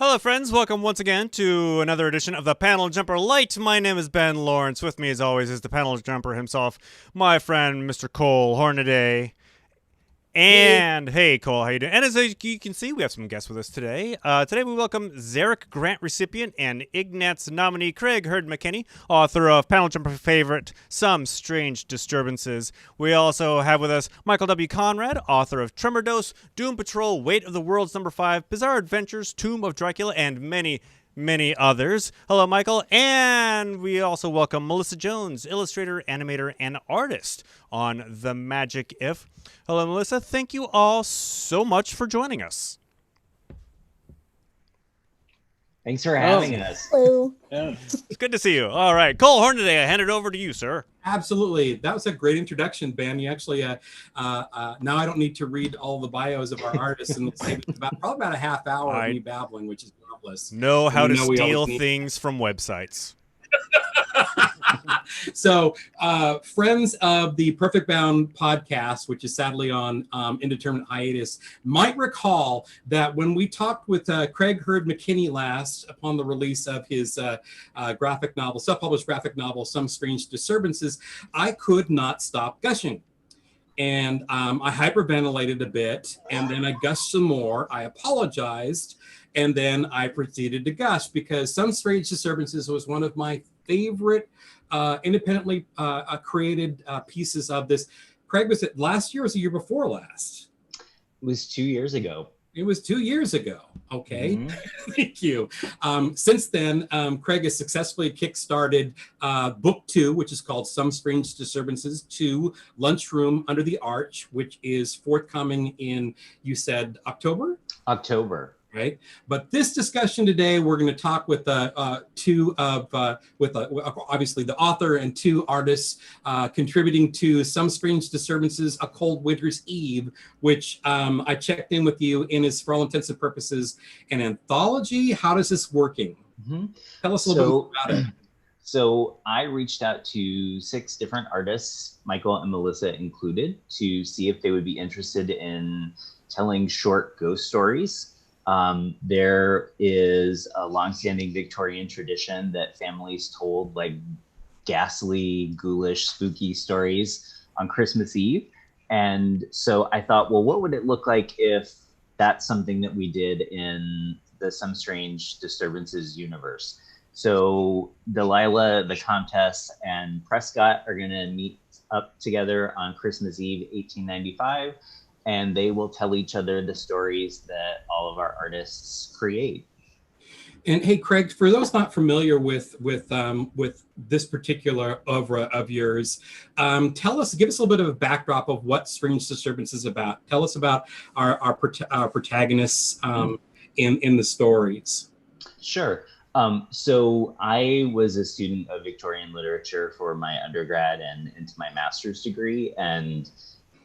Hello, friends. Welcome once again to another edition of the Panel Jumper LITE. My name is Ben Laurance. With me, as always, is the Panel Jumper himself, my friend, Mr. Cole Hornaday. And hey, Cole, how you doing? And as you can see, we have some guests with us today. Today we welcome Xeric Grant Recipient and Ignatz nominee Craig Hurd-McKenney, author of Panel Jumper favorite Some Strange Disturbances. We also have with us Michael W. Conrad, author of Tremor Dose, Doom Patrol, Weight of the Worlds #5, Bizarre Adventures, Tomb of Dracula, and many others. Hello, Michael. And we also welcome Melisa Jones, illustrator, animator, and artist on The Magic If. Hello, Melisa. Thank you all so much for joining us. Thanks for having us. Hello. It's good to see you. All right. Cole Hornaday, I hand it over to you, sir. Absolutely. That was a great introduction, Ben. You actually, now I don't need to read all the bios of our artists, and it's probably about a half hour of me babbling, which is marvelous. Know how to steal things from websites. So, friends of the Perfect Bound podcast, which is sadly on indeterminate hiatus, might recall that when we talked with Craig Hurd-McKenney last upon the release of his graphic novel, self-published graphic novel, Some Strange Disturbances, I could not stop gushing. And I hyperventilated a bit, and then I gushed some more. I apologized, and then I proceeded to gush because Some Strange Disturbances was one of my favorite independently created pieces of this. Craig, was it last year or was it the year before last? It was 2 years ago. It was 2 years ago. Okay, Thank you. Since then, Craig has successfully kickstarted book 2, which is called Some Strange Disturbances 2, Lunchroom Under the Arch, which is forthcoming in, you said, October? October. Right, but this discussion today, we're going to talk with obviously the author and 2 artists contributing to Some Strange Disturbances, A Cold Winter's Eve, which I checked in with you in is, for all intents and purposes, an anthology. How does this working? Tell us a little bit about it. So I reached out to 6 different artists, Michael and Melisa included, to see if they would be interested in telling short ghost stories. There is a longstanding Victorian tradition that families told like ghastly, ghoulish, spooky stories on Christmas Eve. And so I thought, well, what would it look like if that's something that we did in the Some Strange Disturbances universe? So Delilah, the Countess, and Prescott are going to meet up together on Christmas Eve, 1895. And they will tell each other the stories that all of our artists create. And hey, Craig, for those not familiar with this particular oeuvre of yours, give us a little bit of a backdrop of what Strange Disturbance is about. Tell us about our protagonists in the stories. Sure. So I was a student of Victorian literature for my undergrad and into my master's degree, and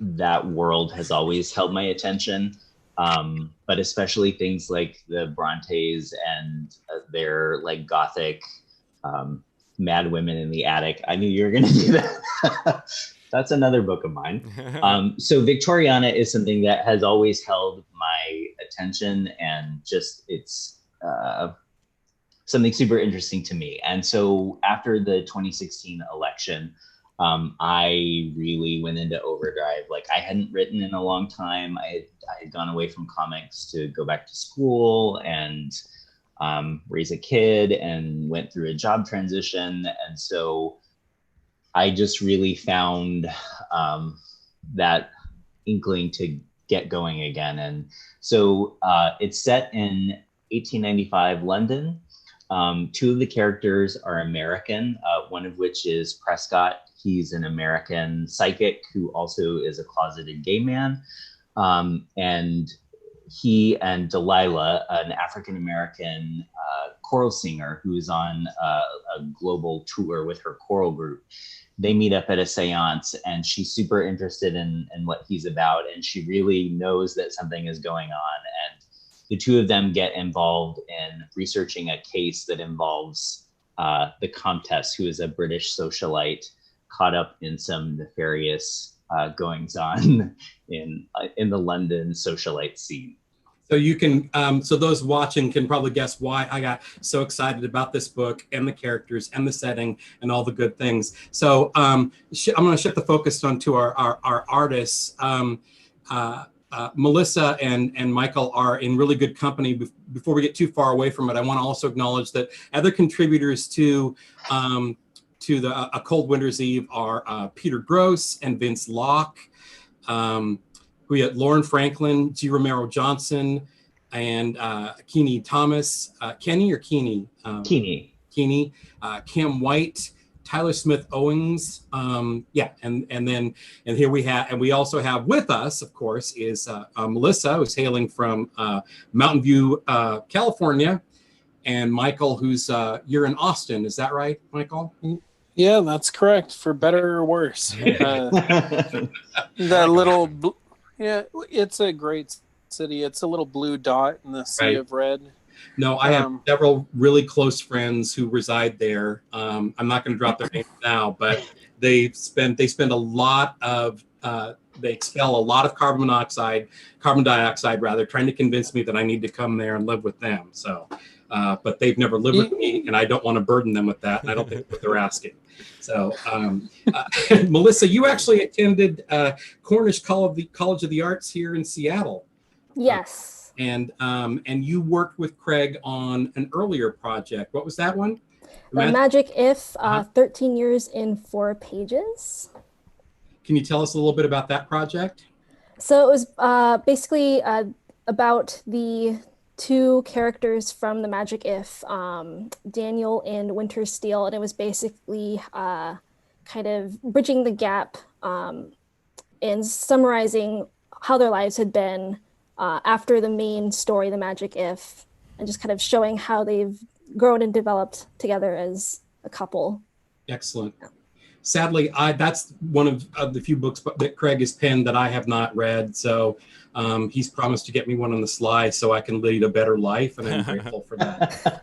that world has always held my attention, but especially things like the Brontes and their like gothic mad women in the attic. I knew you were going to do that. That's another book of mine. So Victoriana is something that has always held my attention, and just it's something super interesting to me. And so after the 2016 election, I really went into overdrive. Like, I hadn't written in a long time. I had gone away from comics to go back to school and raise a kid, and went through a job transition. And so I just really found that inkling to get going again. And so it's set in 1895 London. 2 of the characters are American, one of which is Prescott. He's an American psychic who also is a closeted gay man. And he and Delilah, an African-American choral singer who is on a global tour with her choral group, they meet up at a seance, and she's super interested in what he's about. And she really knows that something is going on. And the 2 of them get involved in researching a case that involves the Countess, who is a British socialite caught up in some nefarious goings on in the London socialite scene. So you can, so those watching can probably guess why I got so excited about this book and the characters and the setting and all the good things. So I'm going to shift the focus onto our artists. Melisa and Michael are in really good company. Before we get too far away from it, I want to also acknowledge that other contributors to the A Cold Winter's Eve are Peter Gross and Vince Locke. We had Lauren Franklin, G. Romero Johnson, and Keeney Thomas. Kenny or Keeney? Keeney. Keeney. Kim White, Tyler Smith Owings. And here we have, and we also have with us, of course, is Melisa, who's hailing from Mountain View, California, and Michael, who's you're in Austin. Is that right, Michael? Yeah, that's correct. For better or worse. That little. Yeah, it's a great city. It's a little blue dot in the sea of red. No, I have several really close friends who reside there. I'm not going to drop their names now, but they expel a lot of carbon dioxide rather, trying to convince me that I need to come there and live with them. So, but they've never lived with me, and I don't want to burden them with that, and I don't think what they're asking. So, Melisa, you actually attended Cornish College of the Arts here in Seattle. Yes. And you worked with Craig on an earlier project. What was that one? The Magic If, 13 years in 4 pages. Can you tell us a little bit about that project? So it was basically about the 2 characters from the Magic If, Daniel and Winter Steel, and it was basically kind of bridging the gap and summarizing how their lives had been after the main story, the Magic If, and just kind of showing how they've grown and developed together as a couple. Excellent. Sadly, that's one of the few books that Craig has penned that I have not read. So he's promised to get me one on the sly so I can lead a better life, and I'm grateful for that.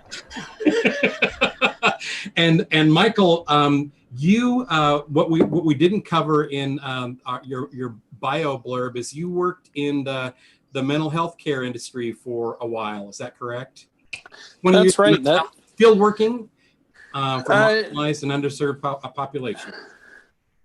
and Michael, what we didn't cover in your bio blurb is you worked in the mental health care industry for a while. Is that correct? That's right. Field working. For marginalized and underserved population.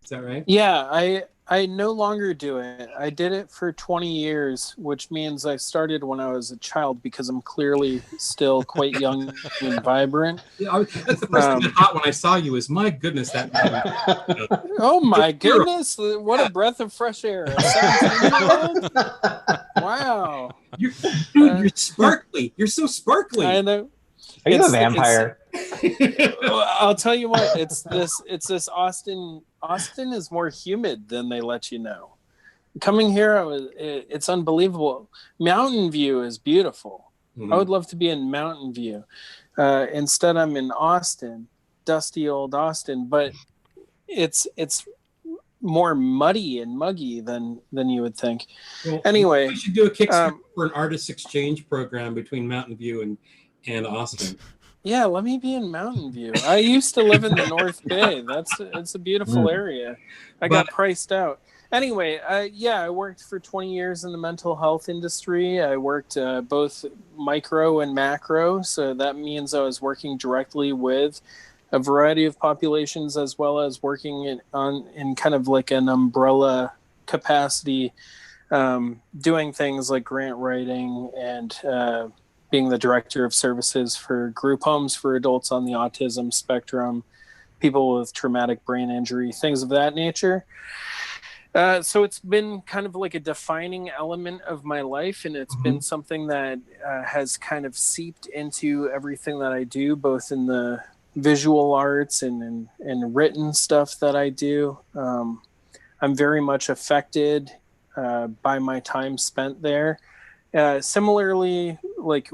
Is that right? Yeah, I no longer do it. I did it for 20 years, which means I started when I was a child because I'm clearly still quite young and vibrant. Yeah, that's the first thing I thought when I saw you is, my goodness, that man. Oh my goodness, what a breath of fresh air. A 17-year-old? Wow. You're sparkly. You're so sparkly. I know. Are you a vampire? I'll tell you what, it's this Austin is more humid than they let you know. Coming here, it's unbelievable. Mountain View is beautiful. I would love to be in Mountain View. Instead, I'm in Austin, dusty old Austin, but it's more muddy and muggy than you would think. Well, anyway, we should do a Kickstarter for an artist exchange program between Mountain View and Austin. Yeah, let me be in Mountain View. I used to live in the North Bay. It's a beautiful area. I got priced out. Anyway, I worked for 20 years in the mental health industry. I worked both micro and macro, so that means I was working directly with a variety of populations as well as working in kind of like an umbrella capacity, doing things like grant writing and being the director of services for group homes for adults on the autism spectrum, people with traumatic brain injury, things of that nature. So it's been kind of like a defining element of my life, and it's been something that has kind of seeped into everything that I do, both in the visual arts and written stuff that I do. I'm very much affected by my time spent there. Similarly, like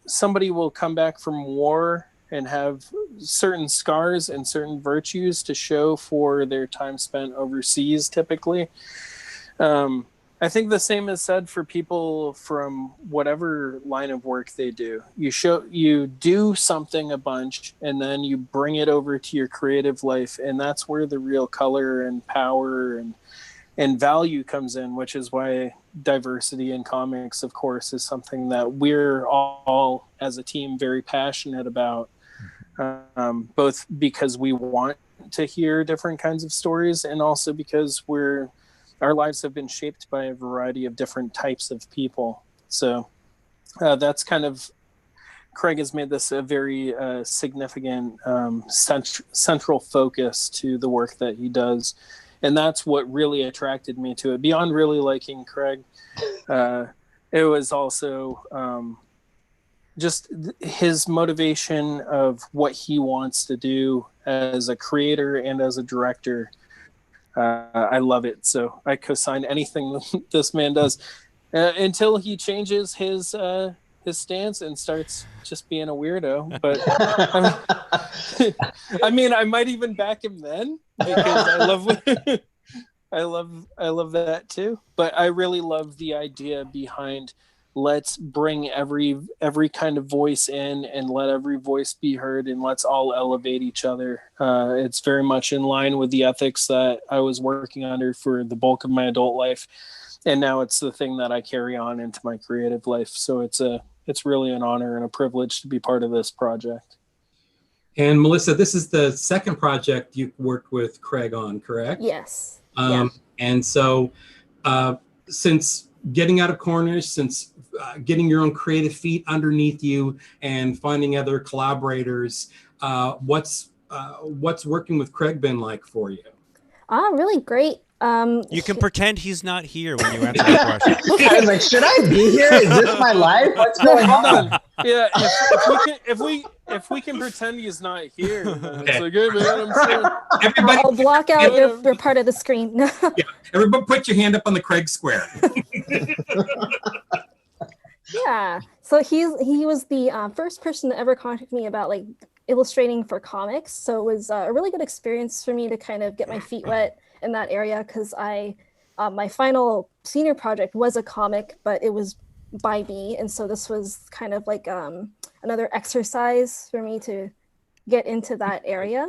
somebody will come back from war and have certain scars and certain virtues to show for their time spent overseas, typically. I think the same is said for people from whatever line of work they do. You do something a bunch and then you bring it over to your creative life, and that's where the real color and power and and value comes in, which is why diversity in comics, of course, is something that we're all as a team very passionate about, both because we want to hear different kinds of stories and also because our lives have been shaped by a variety of different types of people. So that's kind of, Craig has made this a very significant central focus to the work that he does. And that's what really attracted me to it. Beyond really liking Craig, it was also just his motivation of what he wants to do as a creator and as a director. I love it. So I co-sign anything this man does until he changes his stance and starts just being a weirdo. But I mean, I might even back him then, because I love that too. But I really love the idea behind, let's bring every kind of voice in and let every voice be heard, and let's all elevate each other. It's very much in line with the ethics that I was working under for the bulk of my adult life. And now it's the thing that I carry on into my creative life. So it's really an honor and a privilege to be part of this project. And Melisa, this is the second project you worked with Craig on, correct? Yes. And so since getting out of Cornish, since getting your own creative feet underneath you and finding other collaborators, what's working with Craig been like for you? Really great. You can pretend he's not here when you answer the question. I was like, should I be here? Is this my life? What's going on? Yeah, if we can pretend he's not here, then it's like, hey man, I'm sure. Everybody, I'll block out your part of the screen. yeah, everybody put your hand up on the Craig square. Yeah, so he was the first person to ever contact me about like illustrating for comics. So it was a really good experience for me to kind of get my feet wet in that area, because my final senior project was a comic, but it was by me, and so this was kind of like another exercise for me to get into that area.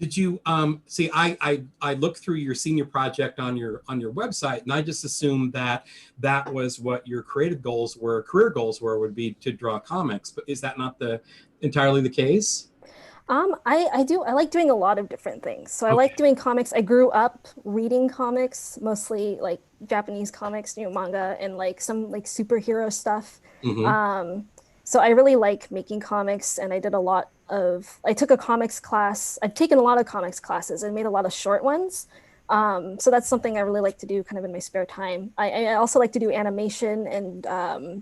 Did you see? I looked through your senior project on your website, and I just assumed that was what your creative goals were, career goals would be to draw comics. But is that not entirely the case? I like doing a lot of different things. So I like doing comics. I grew up reading comics, mostly like Japanese comics, manga, and like some like superhero stuff. Mm-hmm. So I really like making comics, and I took a comics class. I've taken a lot of comics classes and made a lot of short ones. So that's something I really like to do kind of in my spare time. I also like to do animation and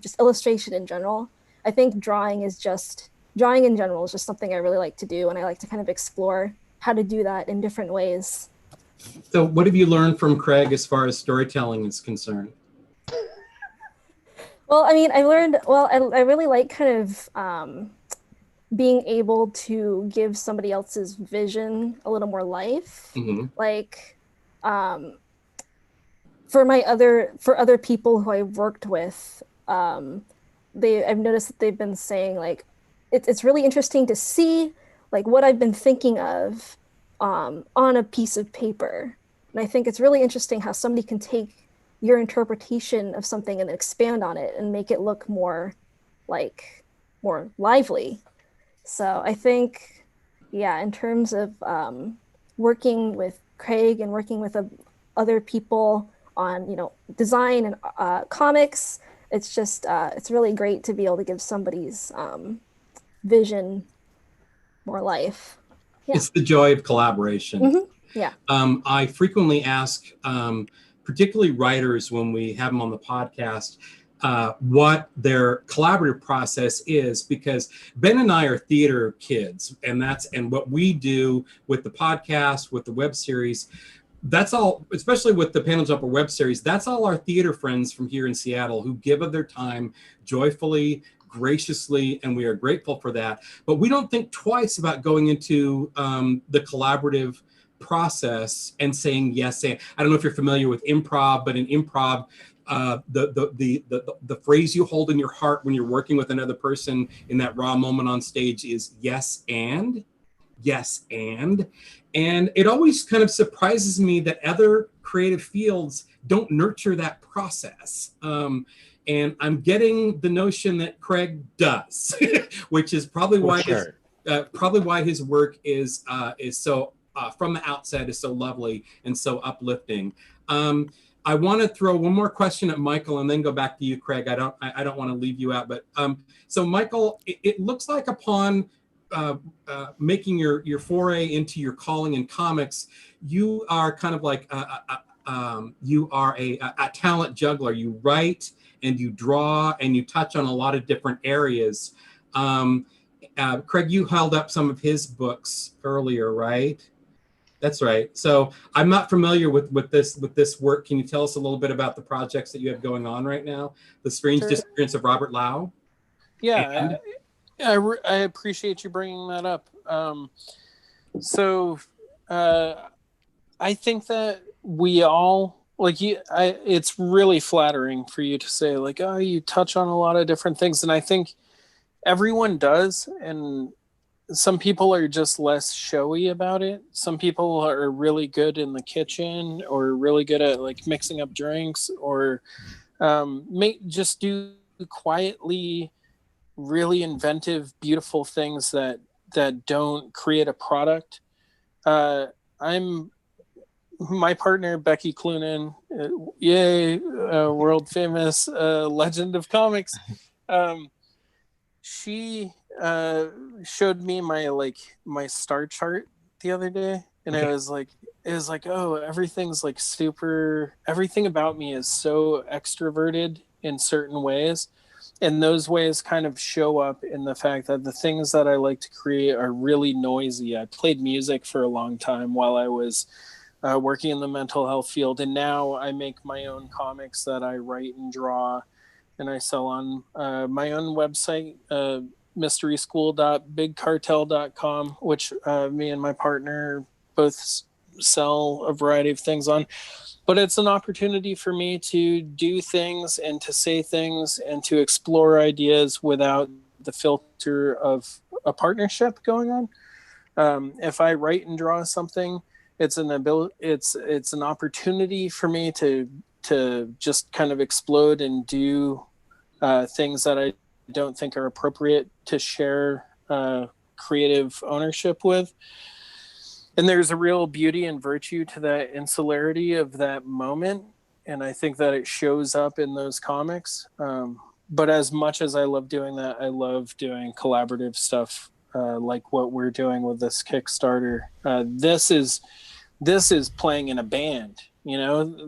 just illustration in general. I think drawing in general is just something I really like to do, and I like to kind of explore how to do that in different ways. So what have you learned from Craig as far as storytelling is concerned? Well, I mean, I really like kind of being able to give somebody else's vision a little more life. Mm-hmm. Like for other people who I've worked with, I've noticed that they've been saying like, it's really interesting to see like what I've been thinking of on a piece of paper. And I think it's really interesting how somebody can take your interpretation of something and expand on it and make it look more lively. So I think, yeah, in terms of working with Craig and working with other people on, design and comics, it's just, it's really great to be able to give somebody's vision more life. Yeah. It's the joy of collaboration. Mm-hmm. Yeah. I frequently ask, particularly writers when we have them on the podcast, what their collaborative process is, because Ben and I are theater kids, and what we do with the podcast, with the web series, that's all, especially with the Panel Jumper web series, that's all our theater friends from here in Seattle who give of their time joyfully, graciously, and we are grateful for that. But we don't think twice about going into the collaborative process and saying yes. I don't know if you're familiar with improv, but in improv, the phrase you hold in your heart when you're working with another person in that raw moment on stage is yes and. And it always kind of surprises me that other creative fields don't nurture that process. And I'm getting the notion that Craig does, which is probably why his work is so from the outset is so lovely and so uplifting. I want to throw one more question at Michael and then go back to you, Craig. I don't want to leave you out, but so Michael, it looks like upon making your foray into your calling in comics, you are kind of like you are a talent juggler. You write and you draw and you touch on a lot of different areas. Craig, you held up some of his books earlier, right? That's right. So I'm not familiar with this work. Can you tell us a little bit about the projects that you have going on right now? The Strange Disappearance of Robert Lau. Yeah, I appreciate you bringing that up. I think that we all it's really flattering for you to say like, oh, you touch on a lot of different things, and I think everyone does, and some people are just less showy about it. Some people are really good in the kitchen or really good at like mixing up drinks or just do quietly really inventive, beautiful things that don't create a product. My partner, Becky Cloonan, world famous legend of comics. She showed me my star chart the other day, and it was like, oh, everything's like everything about me is so extroverted in certain ways, and those ways kind of show up in the fact that the things that I like to create are really noisy. I played music for a long time while I was working in the mental health field, and now I make my own comics that I write and draw and I sell on my own website, mysteryschool.bigcartel.com, which me and my partner both sell a variety of things on. But it's an opportunity for me to do things and to say things and to explore ideas without the filter of a partnership going on. If I write and draw something, it's an opportunity for me to just kind of explode and do things that I don't think are appropriate to share creative ownership with. And there's a real beauty and virtue to that insularity of that moment. And I think that it shows up in those comics. But as much as I love doing that, I love doing collaborative stuff like what we're doing with this Kickstarter. This is playing in a band.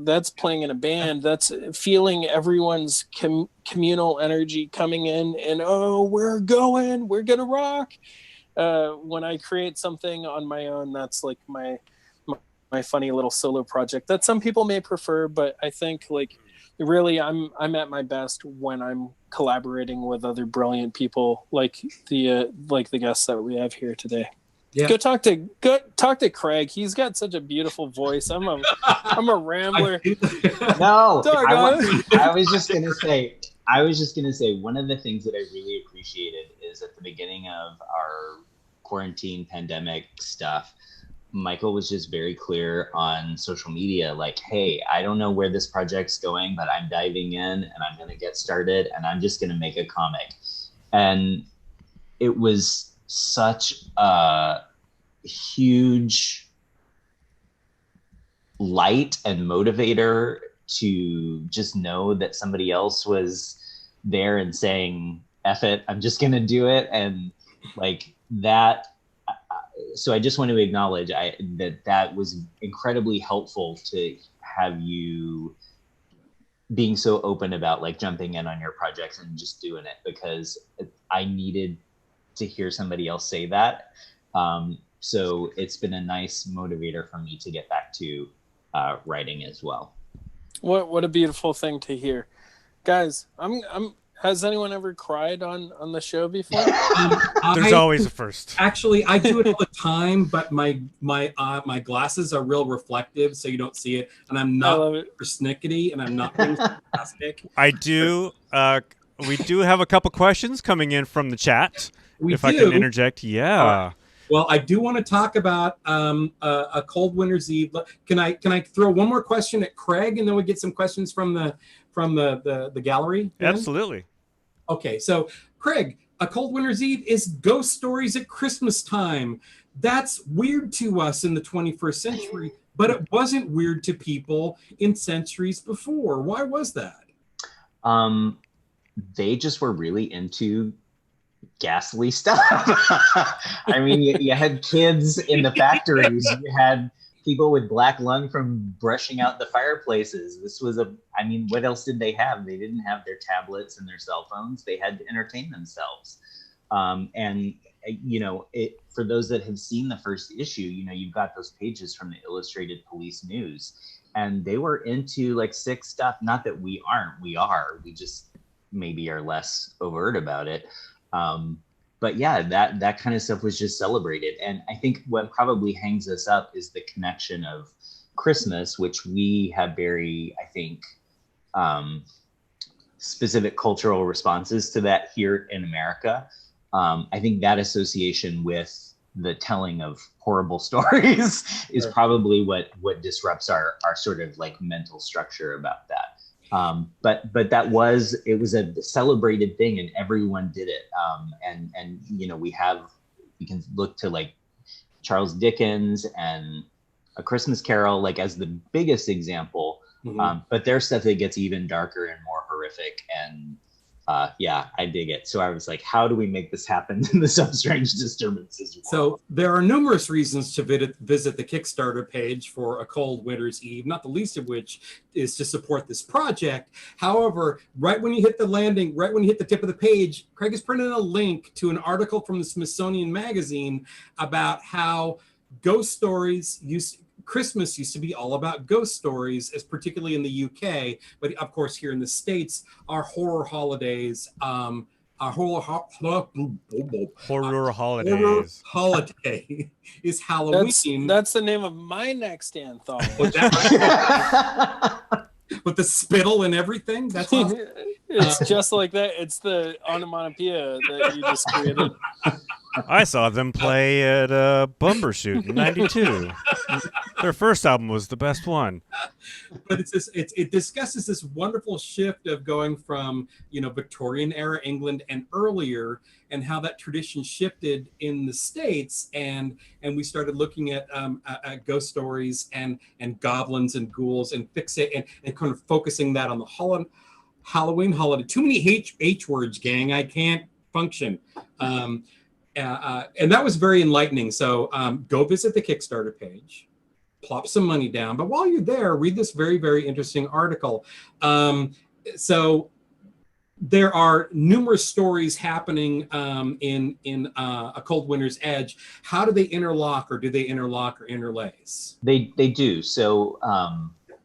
That's playing in a band. That's feeling everyone's communal energy coming in, and we're going to rock. When I create something on my own, that's like my funny little solo project that some people may prefer, but I think like really I'm at my best when I'm collaborating with other brilliant people like the guests that we have here today. Yeah. Go talk to Craig. He's got such a beautiful voice. I'm a rambler. No, I was just gonna say one of the things that I really appreciated is at the beginning of our quarantine pandemic stuff, Michael was just very clear on social media, like, hey, I don't know where this project's going, but I'm diving in and I'm gonna get started and I'm just gonna make a comic. And it was such a huge light and motivator to just know that somebody else was there and saying, F it, I'm just gonna do it. And like that, so I just want to acknowledge that was incredibly helpful to have you being so open about like jumping in on your projects and just doing it, because I needed to hear somebody else say that. So it's been a nice motivator for me to get back to writing as well. What a beautiful thing to hear, guys. Has anyone ever cried on the show before? There's always a first. Actually, I do it all the time, but my glasses are real reflective, so you don't see it, and I'm not persnickety, and I'm not being sarcastic. I do. We do have a couple questions coming in from the chat. I can interject. Yeah. Well, I do want to talk about a Cold Winter's Eve. Can I throw one more question at Craig, and then we get some questions from the gallery? Ben? Absolutely. Okay, so Craig, A Cold Winter's Eve is ghost stories at Christmas time. That's weird to us in the 21st century, but it wasn't weird to people in centuries before. Why was that? They just were really into ghastly stuff. I mean, you had kids in the factories. You had people with black lung from brushing out the fireplaces. This was I mean, what else did they have? They didn't have their tablets and their cell phones. They had to entertain themselves. And, you know, for those that have seen the first issue, you know, you've got those pages from the Illustrated Police News, and they were into like sick stuff. Not that we aren't, we just maybe are less overt about it. But yeah, that kind of stuff was just celebrated. And I think what probably hangs us up is the connection of Christmas, which we have very, I think, specific cultural responses to that here in America. I think that association with the telling of horrible stories is probably what disrupts our sort of like mental structure about that. But it was a celebrated thing, and everyone did it. And you know, we can look to like Charles Dickens and A Christmas Carol like as the biggest example. But there's stuff that gets even darker and more horrific. And yeah, I dig it. So I was like, how do we make this happen in the Strange Disturbances world? So there are numerous reasons to visit the Kickstarter page for A Cold Winter's Eve, not the least of which is to support this project. However, right when you hit the tip of the page, Craig has printed a link to an article from the Smithsonian Magazine about how ghost stories Christmas used to be all about ghost stories, as particularly in the UK, but of course here in the States, our horror holidays, horror holiday is Halloween. That's the name of my next anthology. With the spittle and everything. That's awesome. It's just like that. It's the onomatopoeia that you just created. I saw them play at Bumbershoot in '92. Their first album was the best one. But it discusses this wonderful shift of going from, you know, Victorian era England and earlier, and how that tradition shifted in the States, and we started looking at ghost stories and goblins and ghouls and and kind of focusing that on the Halloween holiday. Too many H words, gang. I can't function. And that was very enlightening. So go visit the Kickstarter page, plop some money down. But while you're there, read this very, very interesting article. So there are numerous stories happening in A Cold Winter's Edge. How do they interlock, or do they interlock or interlace? They do. So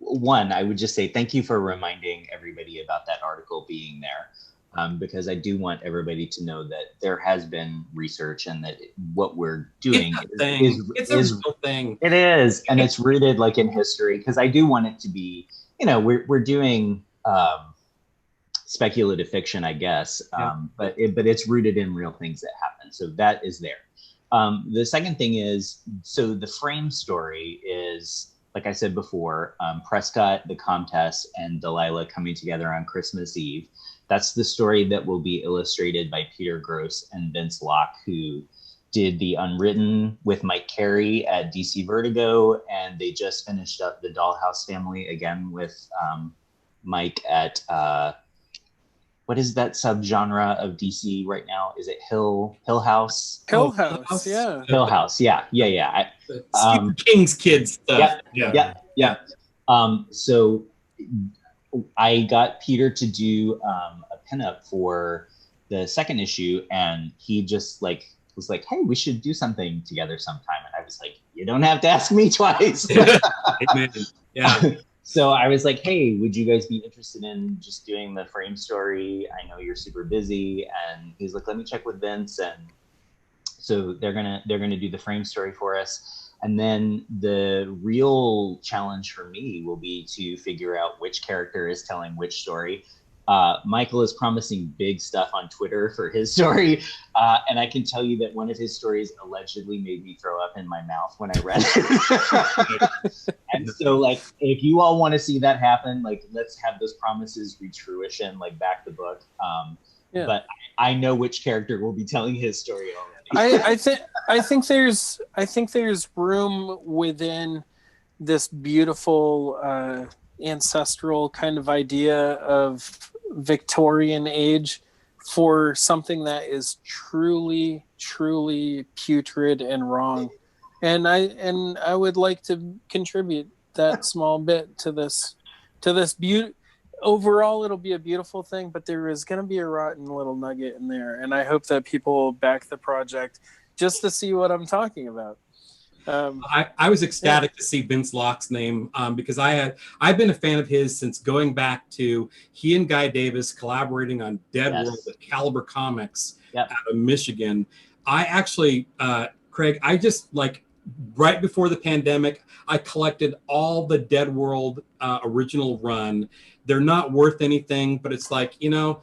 one, I would just say thank you for reminding everybody about that article being there. Because I do want everybody to know that there has been research, and that what we're doing is a real thing. It is, and it's rooted like in history. Because I do want it to be, you know, we're doing speculative fiction, I guess, but it's rooted in real things that happen. So that is there. The second thing is, so the frame story is, like I said before, Prescott, the Comtesse, and Delilah coming together on Christmas Eve. That's the story that will be illustrated by Peter Gross and Vince Locke, who did the Unwritten with Mike Carey at DC Vertigo, and they just finished up the Dollhouse Family again with Mike at what is that subgenre of DC right now? Is it Hill House? Hill House, yeah. Hill House, yeah. Stephen King's kids stuff. Yeah. So I got Peter to do a pinup for the second issue, and he just was like, hey, we should do something together sometime. And I was like, you don't have to ask me twice. Yeah. So I was like, hey, would you guys be interested in just doing the frame story? I know you're super busy. And he's like, let me check with Vince. And so they're gonna do the frame story for us. And then the real challenge for me will be to figure out which character is telling which story. Michael is promising big stuff on Twitter for his story. And I can tell you that one of his stories allegedly made me throw up in my mouth when I read it. And so, like, if you all want to see that happen, like, let's have those promises reach fruition, like, back the book. But I know which character will be telling his story already. I think there's room within this beautiful ancestral kind of idea of Victorian age for something that is truly putrid and wrong, and I would like to contribute that small bit to this beauty. Overall, it'll be a beautiful thing, but there is going to be a rotten little nugget in there, and I hope that people back the project just to see what I'm talking about. I was ecstatic to see Vince Locke's name because I've been a fan of his since going back to he and Guy Davis collaborating on Dead World at Caliber Comics out of Michigan. I actually, Craig, I just like right before the pandemic, I collected all the Dead World original run. They're not worth anything, but it's like, you know,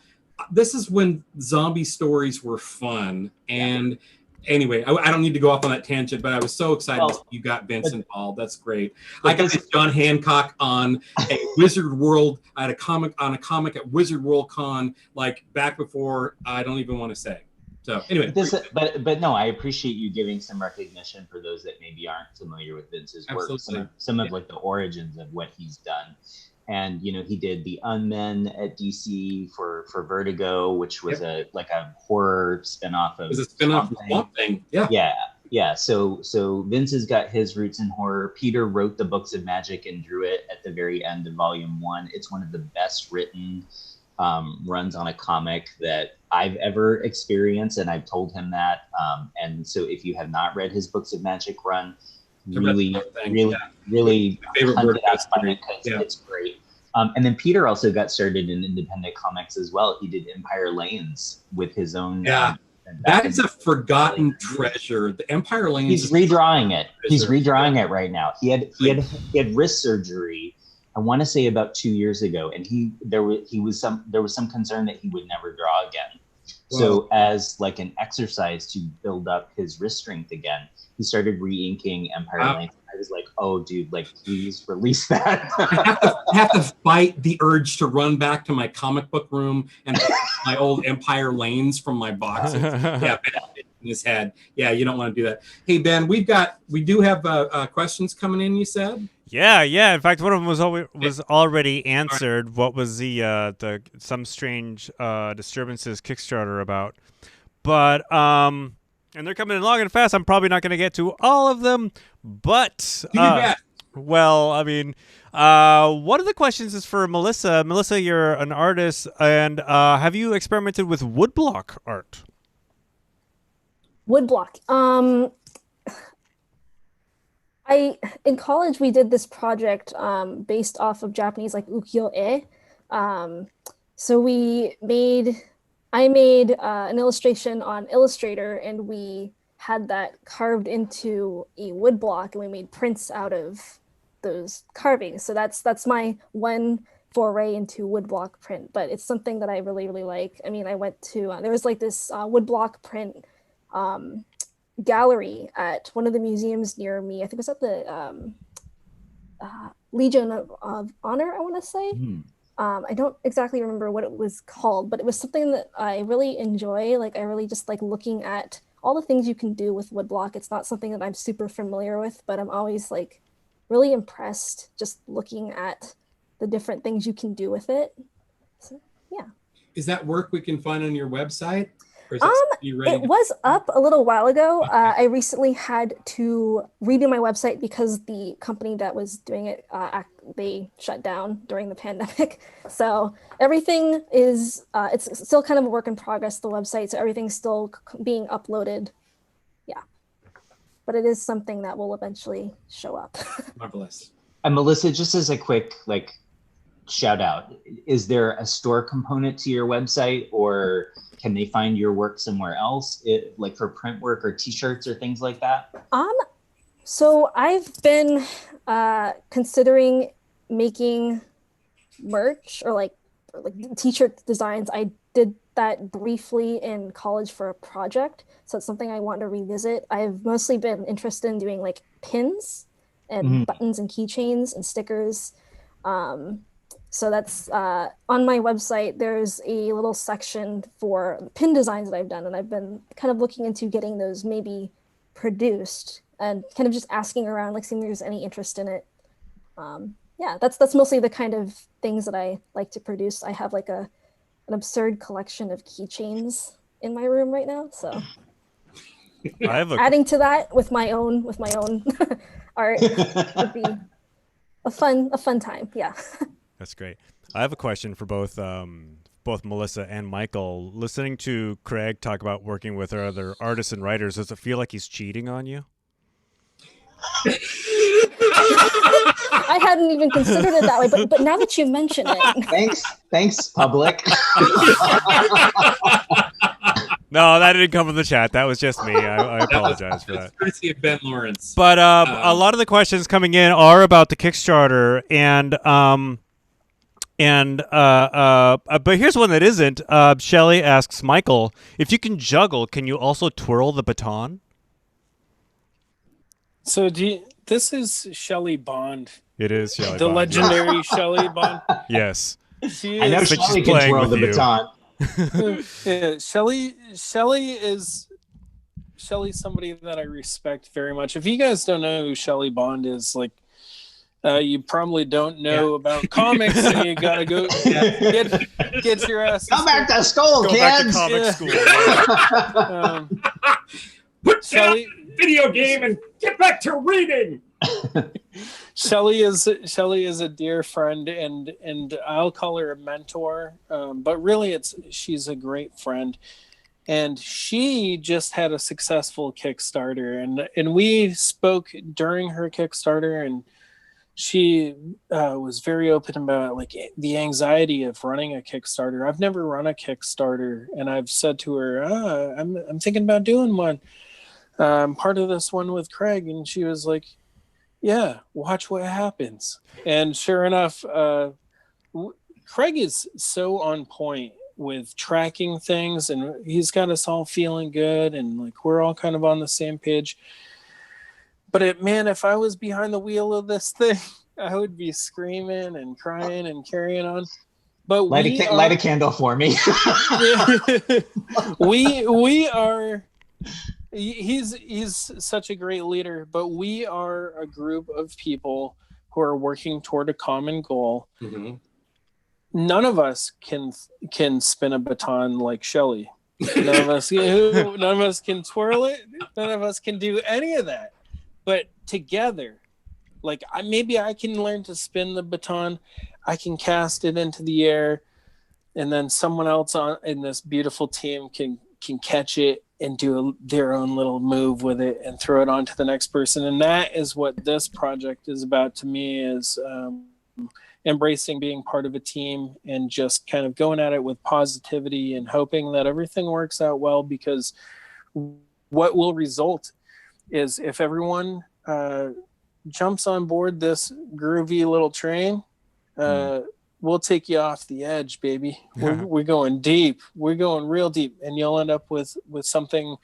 this is when zombie stories were fun. And anyway, I don't need to go off on that tangent, but I was so excited you got Vince involved. That's great. I got John Hancock on a Wizard World. I had a comic at Wizard World Con, like back before I don't even want to say. So anyway, but no, I appreciate you giving some recognition for those that maybe aren't familiar with Vince's work. Some of like the origins of what he's done. And, you know, he did The Unmen at DC for Vertigo, which was a horror spinoff of. It was a spinoff of Swamp Thing. Yeah. So Vince has got his roots in horror. Peter wrote the Books of Magic and drew it at the very end of Volume 1. It's one of the best written runs on a comic that I've ever experienced, and I've told him that. And so if you have not read his Books of Magic run, really hunt it out because it's great. And then Peter also got started in independent comics as well. He did Empire Lanes with his own. That is a forgotten treasure. The Empire Lanes. He's redrawing it. He's redrawing it right now. He had wrist surgery, I want to say about 2 years ago, and there was some concern that he would never draw again. Whoa. So as like an exercise to build up his wrist strength again, he started re-inking Empire Lanes. I was like, oh, dude, like, please release that. I have to fight the urge to run back to my comic book room and my old Empire Lanes from my boxes. In his head. Yeah, you don't want to do that. Hey, Ben, we do have questions coming in, you said? Yeah. In fact, one of them was already answered. Right. What was the Some Strange Disturbances Kickstarter about? But and they're coming in long and fast. I'm probably not going to get to all of them, but well, I mean, one of the questions is for Melisa. Melisa, you're an artist, and have you experimented with woodblock art? Woodblock. In college we did this project based off of Japanese like ukiyo-e. So I made an illustration on Illustrator, and we had that carved into a woodblock, and we made prints out of those carvings. So that's my one foray into woodblock print, but it's something that I really, really like. I mean, I went to, there was like this woodblock print gallery at one of the museums near me. I think it was at the Legion of Honor, I want to say. I don't exactly remember what it was called, but it was something that I really enjoy. Like, I really just like looking at all the things you can do with woodblock. It's not something that I'm super familiar with, but I'm always like really impressed just looking at the different things you can do with it. So, yeah. Is that work we can find on your website? It was up a little while ago. Okay. I recently had to redo my website because the company that was doing it, they shut down during the pandemic. So everything is, it's still kind of a work in progress, the website. So everything's still being uploaded. Yeah. But it is something that will eventually show up. Marvelous. And Melisa, just as a quick, shout out, is there a store component to your website, or can they find your work somewhere else, like for print work or t-shirts or things like that? So I've been considering making merch or like like t-shirt designs. I did that briefly in college for a project, so it's something I want to revisit. I've mostly been interested in doing like pins and buttons and keychains and stickers. So that's on my website. There's a little section for pin designs that I've done, and I've been kind of looking into getting those maybe produced and kind of just asking around, like seeing if there's any interest in it. Yeah, that's mostly the kind of things that I like to produce. I have like an absurd collection of keychains in my room right now, so I have adding to that with my own art would be a fun time. Yeah. That's great. I have a question for both Melissa and Michael. Listening to Craig talk about working with other artists and writers, does it feel like he's cheating on you? I hadn't even considered it that way, but now that you mention it. Thanks, public. No, that didn't come from the chat. That was just me. I apologize for that. Courtesy of Ben Laurance. But a lot of the questions coming in are about the Kickstarter, but here's one that isn't. Shelley asks Michael, if you can juggle, can you also twirl the baton? So this is Shelley Bond. It is Shelley the Bond. Legendary Shelley Bond. Yes. She I know is, Shelley can twirl the baton. yeah, Shelley's somebody that I respect very much. If you guys don't know who Shelley Bond is, like, you probably don't know about comics, and you gotta go get your ass. Come back to school, Go kids. back to comic school. Put Shelley, video game and get back to reading. Shelley is a dear friend, and I'll call her a mentor, but really she's a great friend, and she just had a successful Kickstarter, and we spoke during her Kickstarter, and she was very open about like the anxiety of running a Kickstarter. I've never run a Kickstarter, and I've said to her, I'm thinking about doing one. Part of this one with Craig, and she was like, yeah, watch what happens. And sure enough, Craig is so on point with tracking things, and he's got us all feeling good, and like we're all kind of on the same page. But if I was behind the wheel of this thing, I would be screaming and crying and carrying on. But light a candle for me. we are. He's such a great leader, but we are a group of people who are working toward a common goal. Mm-hmm. None of us can spin a baton like Shelley. None of us can twirl it. None of us can do any of that. But together, like maybe I can learn to spin the baton. I can cast it into the air, and then someone else in this beautiful team can catch it and do their own little move with it and throw it on to the next person. And that is what this project is about to me, is embracing being part of a team and just kind of going at it with positivity and hoping that everything works out well, because what will result is if everyone jumps on board this groovy little train, we'll take you off the edge, baby. We're going deep. We're going real deep, and you'll end up with something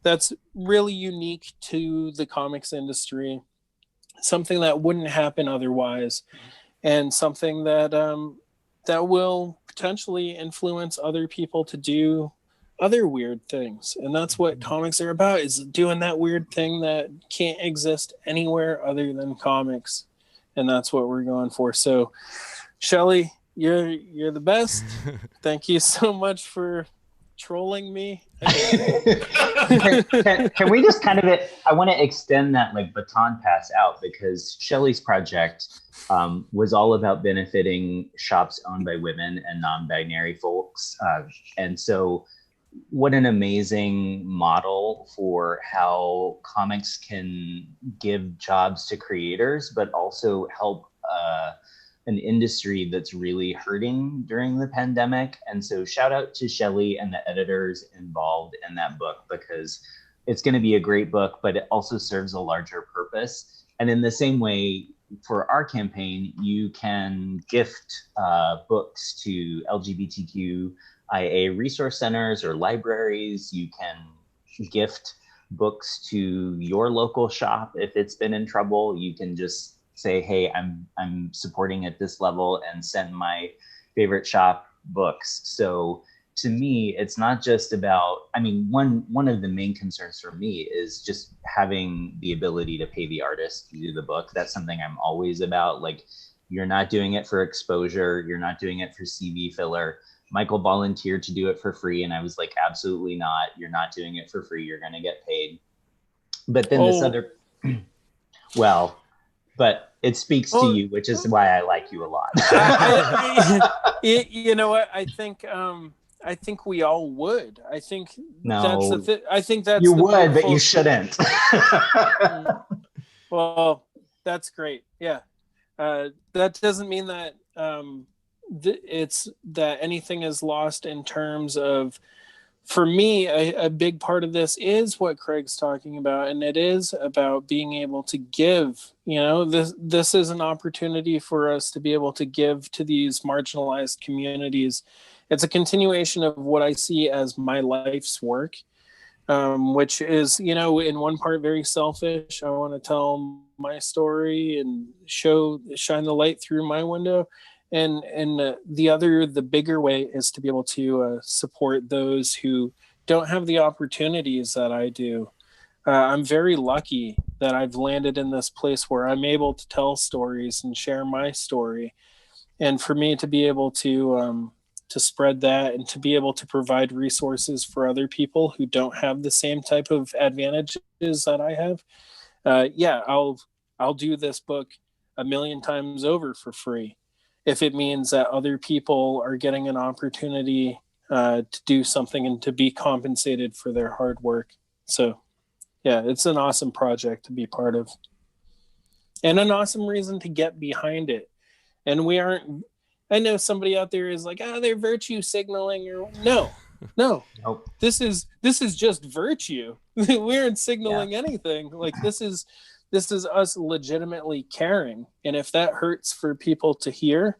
that's really unique to the comics industry, something that wouldn't happen otherwise, and something that that will potentially influence other people to do other weird things. And that's what comics are about, is doing that weird thing that can't exist anywhere other than comics. And that's what we're going for. So Shelley, you're the best. Thank you so much for trolling me. Can we just kind of I want to extend that like baton pass out, because Shelley's project was all about benefiting shops owned by women and non-binary folks. And so what an amazing model for how comics can give jobs to creators, but also help an industry that's really hurting during the pandemic. And so shout out to Shelley and the editors involved in that book, because it's going to be a great book, but it also serves a larger purpose. And in the same way, for our campaign, you can gift books to LGBTQIA resource centers or libraries. You can gift books to your local shop. If it's been in trouble, you can just say, hey, I'm supporting at this level, and send my favorite shop books. So to me, it's not just about, I mean, one of the main concerns for me is just having the ability to pay the artist to do the book. That's something I'm always about. Like, you're not doing it for exposure. You're not doing it for CV filler. Michael volunteered to do it for free, and I was like, absolutely not. You're not doing it for free. You're going to get paid. But then this other, well, but it speaks to you, which is why I like you a lot. You know what? I think we all would. I think that's the thing. I think that's you would, but you shouldn't. Well, that's great. Yeah, that doesn't mean that it's that anything is lost in terms of. For me, a big part of this is what Craig's talking about, and it is about being able to give. You know, this is an opportunity for us to be able to give to these marginalized communities. It's a continuation of what I see as my life's work, which is, you know, in one part very selfish. I want to tell my story and shine the light through my window. And the other, the bigger way, is to be able to support those who don't have the opportunities that I do. I'm very lucky that I've landed in this place where I'm able to tell stories and share my story. And for me to be able to spread that and to be able to provide resources for other people who don't have the same type of advantages that I have, I'll do this book 1,000,000 times over for free, if it means that other people are getting an opportunity to do something and to be compensated for their hard work. So, yeah, it's an awesome project to be part of, and an awesome reason to get behind it. And we aren't, I know somebody out there is like, they're virtue signaling, or no. Nope. This is just virtue. We aren't signaling anything. Like, this is us legitimately caring. And if that hurts for people to hear,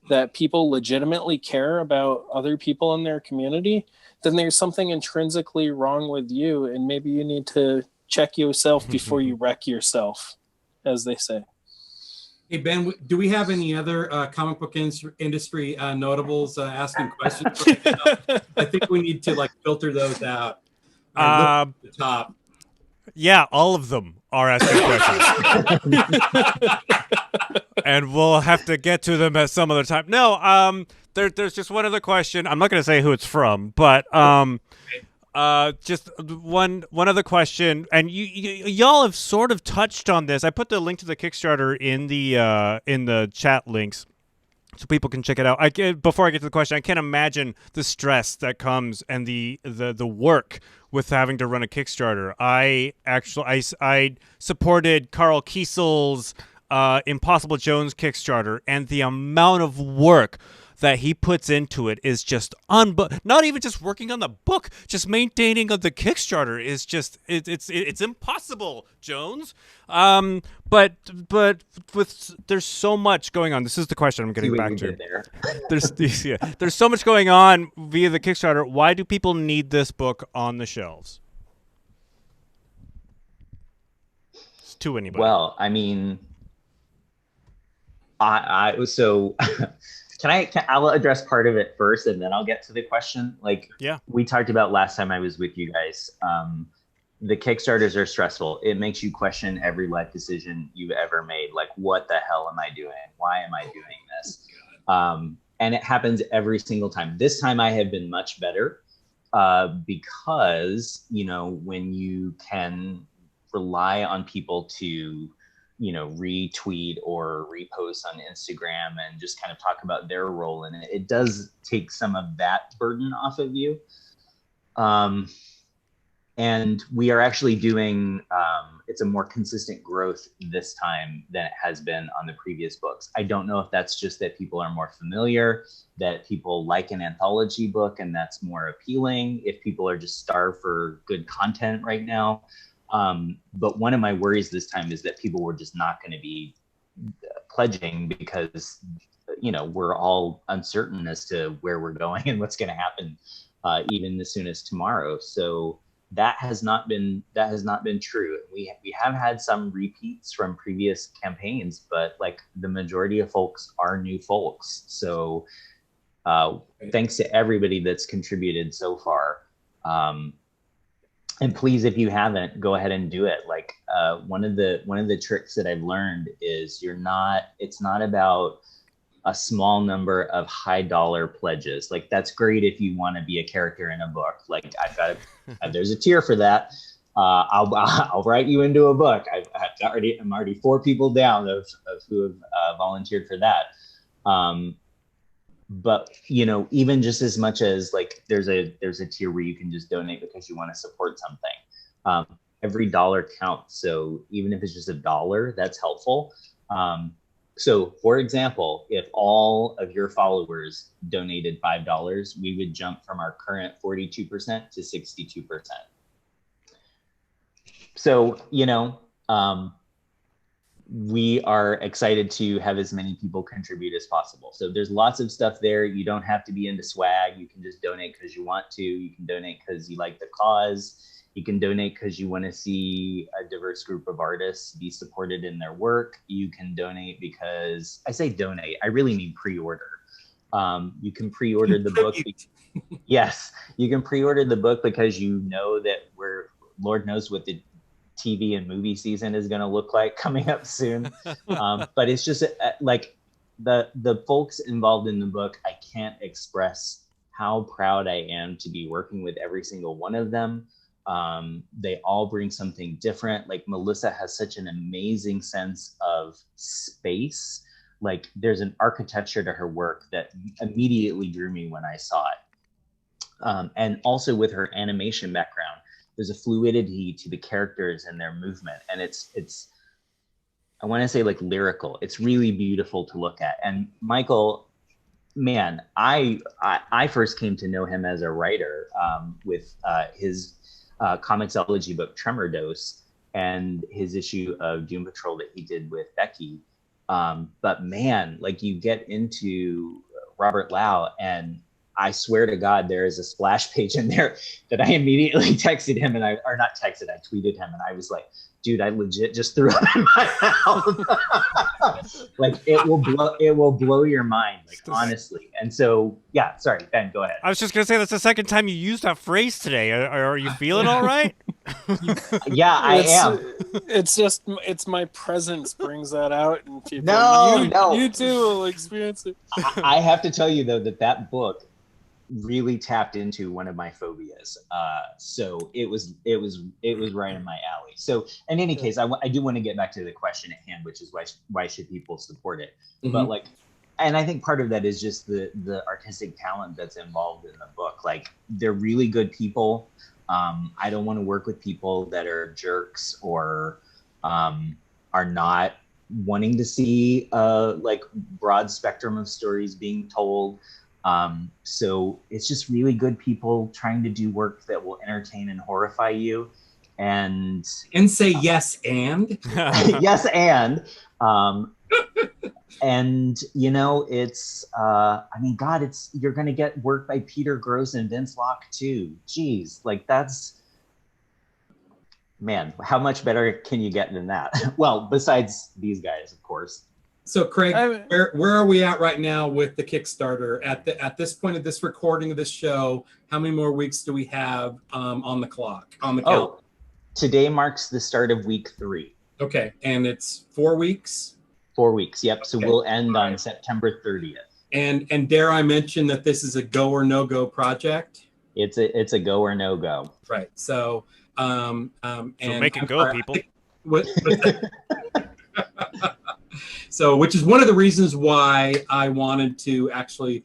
that people legitimately care about other people in their community, then there's something intrinsically wrong with you, and maybe you need to check yourself before you wreck yourself, as they say. Hey, Ben, do we have any other comic book industry notables asking questions right now? I think we need to filter those out. Look at the top. Yeah, all of them are asking questions. And we'll have to get to them at some other time. No, there's just one other question. I'm not going to say who it's from, but just one other question. And y'all have sort of touched on this. I put the link to the Kickstarter in the chat links, so people can check it out. Before I get to the question, I can't imagine the stress that comes and the work with having to run a Kickstarter. I supported Carl Kiesel's Impossible Jones Kickstarter, and the amount of work that he puts into it is just not even just working on the book, just maintaining of the Kickstarter is just it's impossible, Jones. But there's so much going on. This is the question I'm getting back to. There's so much going on via the Kickstarter. Why do people need this book on the shelves? It's to anybody. Well, I mean, I so. I'll address part of it first, and then I'll get to the question. We talked about last time I was with you guys. The Kickstarters are stressful. It makes you question every life decision you've ever made. Like, what the hell am I doing? Why am I doing this? And it happens every single time. This time I have been much better because, when you can rely on people to retweet or repost on Instagram and just kind of talk about their role in it, it does take some of that burden off of you. And we are actually doing, it's a more consistent growth this time than it has been on the previous books. I don't know if that's just that people are more familiar, that people like an anthology book and that's more appealing, if people are just starved for good content right now. But one of my worries this time is that people were just not going to be pledging because, you know, we're all uncertain as to where we're going and what's going to happen, even as soon as tomorrow. So that has not been true. We have had some repeats from previous campaigns, but like the majority of folks are new folks. So thanks to everybody that's contributed so far. And please, if you haven't, go ahead and do it. Like one of the tricks that I've learned is it's not about a small number of high dollar pledges. Like that's great if you want to be a character in a book. Like there's a tier for that. I'll write you into a book. I'm already 4 people down of who have volunteered for that. But you know, even just as much as like there's a tier where you can just donate because you want to support something. Every dollar counts. So even if it's just $1, that's helpful. So for example, if all of your followers donated $5, we would jump from our current 42% to 62%. So, you know, we are excited to have as many people contribute as possible. So there's lots of stuff there. You don't have to be into swag. You can just donate because you want to. You can donate because you like the cause. You can donate because you want to see a diverse group of artists be supported in their work. You can donate because, I say donate, I really mean pre-order. You can pre-order the book. Yes, you can pre-order the book because you know that Lord knows what the TV and movie season is going to look like coming up soon. But it's just like the folks involved in the book, I can't express how proud I am to be working with every single one of them. They all bring something different. Like Melisa has such an amazing sense of space. Like there's an architecture to her work that immediately drew me when I saw it. And also with her animation background, there's a fluidity to the characters and their movement. And it's I want to say like lyrical. It's really beautiful to look at. And Michael, man, I first came to know him as a writer with his comicsology book Tremor Dose and his issue of Doom Patrol that he did with Becky. But man, like you get into Robert Lau and I swear to God, there is a splash page in there that I immediately texted him I tweeted him and I was like, dude, I legit just threw up in my mouth. Like it will blow your mind, like honestly. And so, yeah, sorry, Ben, go ahead. I was just gonna say that's the second time you used that phrase today. Are you feeling all right? Yeah, I am. It's my presence brings that out in people. No. You too will experience it. I have to tell you though that book really tapped into one of my phobias. So it was right in my alley. So in any case, I do want to get back to the question at hand, which is why should people support it? Mm-hmm. But like, and I think part of that is just the artistic talent that's involved in the book. Like they're really good people. I don't want to work with people that are jerks or are not wanting to see like broad spectrum of stories being told. So it's just really good people trying to do work that will entertain and horrify you and say yes and yes and you know it's I mean God, you're gonna get work by Peter Gross and Vince Locke too. Jeez, like that's, man, how much better can you get than that? Well, besides these guys, of course. So Craig, where are we at right now with the Kickstarter? At this point of this recording of this show, how many more weeks do we have on the clock, on the calendar? Today marks the start of week 3. Okay, and it's 4 weeks? 4 weeks, yep. So okay. We'll end on September 30th. And dare I mention that this is a go or no go project? It's a go or no go. Right. So so make it go, people. So, which is one of the reasons why I wanted to actually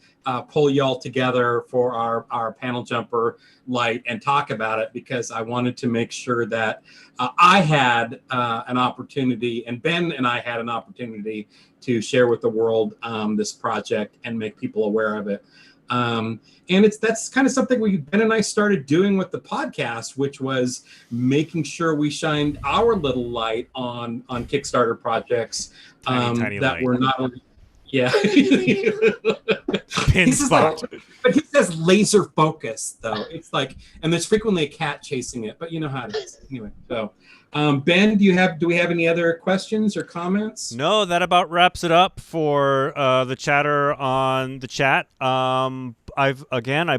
pull y'all together for our Panel Jumper LITE and talk about it, because I wanted to make sure that I had an opportunity, and Ben and I had an opportunity to share with the world this project and make people aware of it. And that's kind of something Ben and I started doing with the podcast, which was making sure we shined our little light on Kickstarter projects Tiny that light. were not only, yeah. Pin spot. But he says laser focus, though. It's like, and there's frequently a cat chasing it, but you know how it is. Anyway, so Ben, do we have any other questions or comments? No, that about wraps it up for the chatter on the chat. I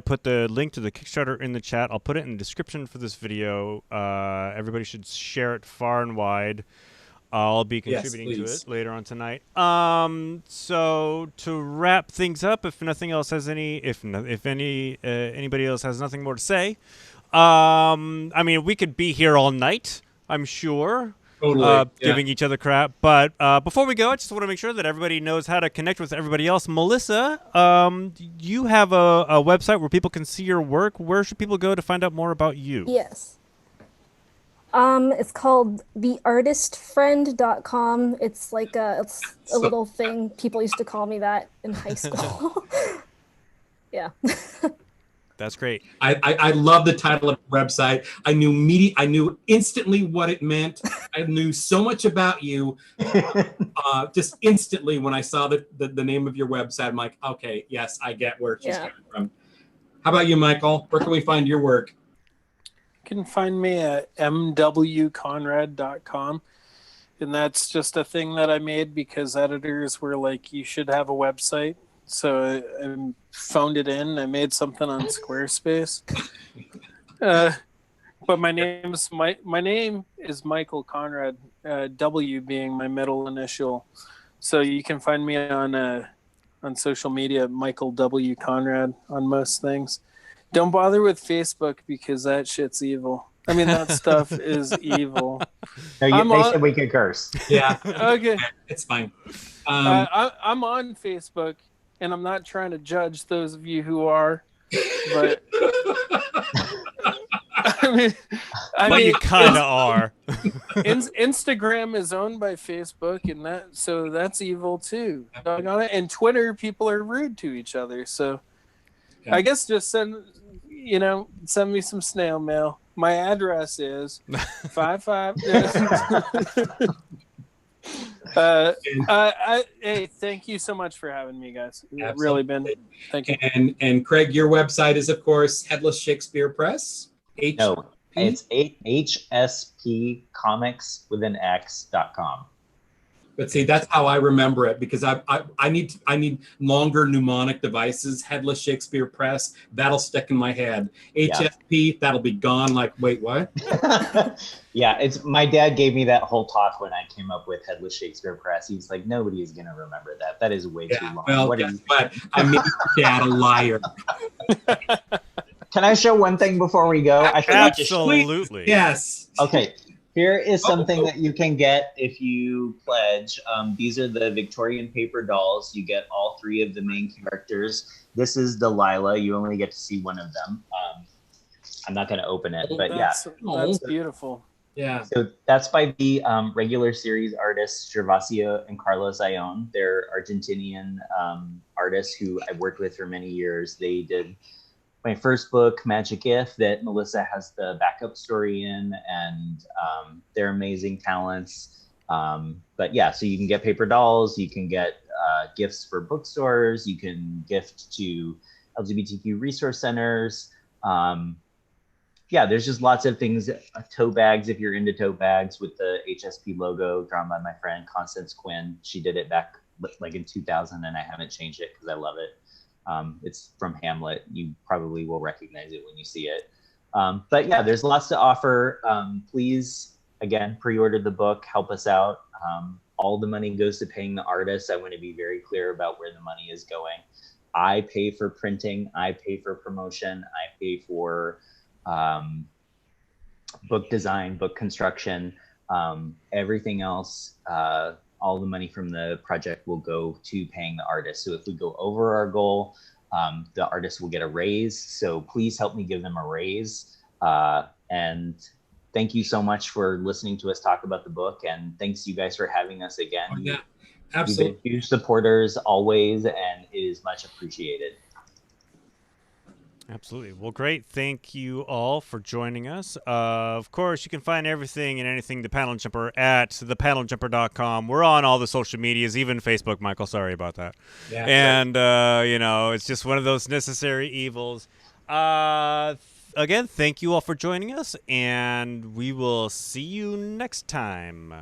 put the link to the Kickstarter in the chat. I'll put it in the description for this video. Everybody should share it far and wide. I'll be contributing to it later on tonight. So to wrap things up, if nothing else has anybody else has nothing more to say, I mean, we could be here all night, I'm sure. Totally. Giving each other crap. But before we go, I just want to make sure that everybody knows how to connect with everybody else. Melissa, you have a website where people can see your work. Where should people go to find out more about you? Yes. It's called theartistfriend.com. It's like a little thing. People used to call me that in high school. Yeah. That's great. I love the title of the website. I knew instantly what it meant. I knew so much about you just instantly when I saw the name of your website. I'm like, okay, yes, I get where she's coming from. How about you, Michael? Where can we find your work? You can find me at mwconrad.com. And that's just a thing that I made because editors were like, you should have a website. So I phoned it in. I made something on Squarespace. But my name is Michael Conrad, W being my middle initial. So you can find me on social media, Michael W. Conrad on most things. Don't bother with Facebook because that shit's evil. I mean, that stuff is evil. No, they said we could curse. Yeah. Okay. It's fine. I'm on Facebook, and I'm not trying to judge those of you who are, but I mean, you kind of are. Instagram is owned by Facebook, and that's evil too. Doggone it. And Twitter, people are rude to each other. So I guess just send me some snail mail. My address is 55. Hey, thank you so much for having me, guys. It's really been. Thank you. And Craig, your website is of course Headless Shakespeare Press. No, it's HSPcomics.com. But see, that's how I remember it because I need longer mnemonic devices. Headless Shakespeare Press, that'll stick in my head. HSP, that'll be gone. Like, wait, what? Yeah, it's my dad gave me that whole talk when I came up with Headless Shakespeare Press. He was like, nobody is gonna remember that. That is way too long. Well, guess what? I made your dad a liar. Can I show one thing before we go? I forgot to show. Absolutely. Yes. Okay. Here is something that you can get if you pledge. These are the Victorian paper dolls. You get all three of the main characters. This is Delilah. You only get to see one of them. I'm not going to open it, but that's beautiful. Yeah. So that's by the regular series artists Gervasio and Carlos Ion. They're Argentinian artists who I've worked with for many years. They did my first book, Magic If, that Melissa has the backup story in, and they're amazing talents. But yeah, so you can get paper dolls, you can get gifts for bookstores, you can gift to LGBTQ resource centers. Yeah, there's just lots of things. Tote bags, if you're into tote bags, with the HSP logo drawn by my friend Constance Quinn. She did it back like in 2000, and I haven't changed it because I love it. It's from Hamlet. You probably will recognize it when you see it. But yeah, there's lots to offer. Please, again, pre-order the book, help us out. All the money goes to paying the artists. I want to be very clear about where the money is going. I pay for printing, I pay for promotion, I pay for book design, book construction, everything else. All the money from the project will go to paying the artist. So if we go over our goal, the artist will get a raise. So please help me give them a raise. And thank you so much for listening to us talk about the book. And thanks you guys for having us again. Oh, yeah, absolutely. You've been huge supporters always, and it is much appreciated. Absolutely. Well, great. Thank you all for joining us. Of course, you can find everything and anything The Panel Jumper at thepaneljumper.com. We're on all the social medias, even Facebook, Michael. Sorry about that. Yeah. And, it's just one of those necessary evils. Again, thank you all for joining us, and we will see you next time.